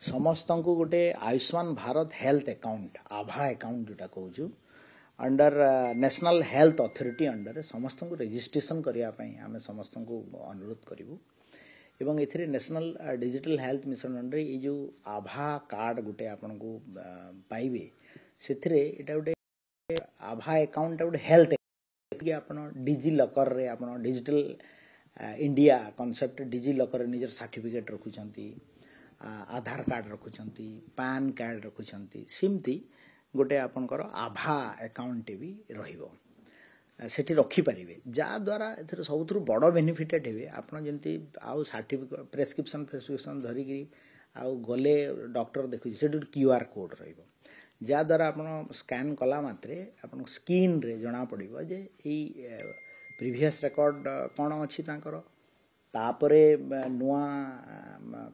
समस्त को गोटे आयुष्मान भारत हेल्थ अकाउंट आभा अकाउंट जोटा कहूँ under national health authority under समस्त को रजिस्ट्रेशन करने आम समस्त को अनुरोध करूँ एवं ए national digital health mission under ये जो आभा कार्ड गोटे आपन को पाइबे से गोटे आभा अकाउंट गोटे हेल्थ आप डिजी लकर रे आप डिजिटल इंडिया कॉन्सेप्ट डिजी लकर निजर सर्टिफिकेट रखुंट आधार कार्ड रखुंट पैन कार्ड रखुंट सिमती गोटे आपनकर आभा अकाउंट भी रहिबो सेठी रखिपारे जहाद्वारा ए सब बड़ बेनिफिटेड हे आपड़ी आउ सर्टिफिकेट प्रेस्क्रिप्शन धरिकी आउ गले डॉक्टर देखुचे से क्यूआर कोड रहिबो जहाद्वारा आप स्कैन कला मात्रे आप स्क्रीन रे जना पड़ो जे प्रीवियस रिकॉर्ड कौन अच्छी तापरे नुआ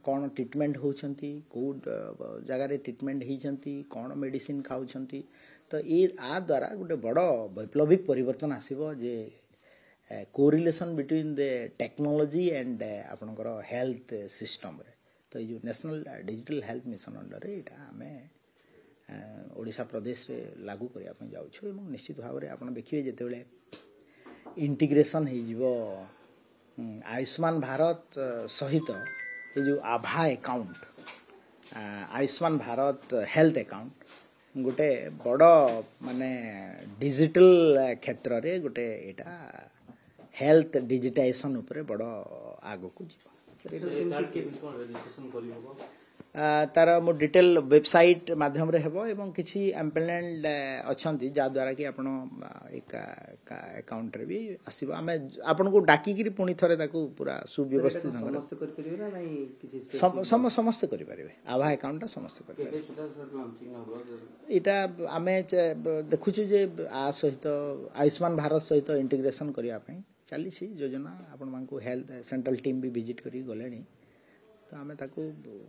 कौन ट्रीटमेंट होती कौ जगार ट्रीटमेंट होती कौन मेडिसिन खाऊं तो ये आ द्वारा गोटे बड़ वैप्लविक परिवर्तन आसो जे correlation between the technology and आपनकर हेल्थ सिस्टम रे तो ये national digital health mission under यहाँ आम ओडिशा प्रदेश रे लागू करने जाऊँ निश्चित भाव में आप देखिए जिते इंटीग्रेशन हो आयुष्मान भारत सहित ये जो आभा account Ayushman Bharat health account गोटे बड़ माने डिजिटल क्षेत्र रे गोटे एटा हेल्थ डिजिटाइजेशन उपरे बड़ आगो को तार मो डिटेल वेबसाइट माध्यम रे हेबो एवं किछि एम्प्लॉयमेंट अछंती जा द्वारा कि आपण एक अकाउंट रे भी आसीबो आमे आपण को डाकी कि पुनी थरे ताको पूरा सुव्यवस्थित समस्त कर परिबे नाही किछि समस्त करि परिबे आभा अकाउंट समस्त करि परिबे एटा आमे देखुछु जे आ सहित आयुष्मान भारत सहित इंटीग्रेशन करिया पई चली योजना आपण मानकु हेल्थ सेंट्रल टीम भी विजिट करी गलेनी तो आमे ताको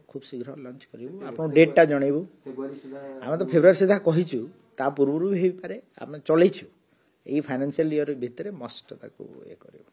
खूब शीघ्र लॉन्च करिवु आपण डेटटा जणैबु आमे तो फेब्रुआरी सीधा कहिछु ता पूर्वरु भी हेइ पारे आमे चलैछु एई फाइनेंशियल ईयर भितरे मस्ट ताको ए करिवु।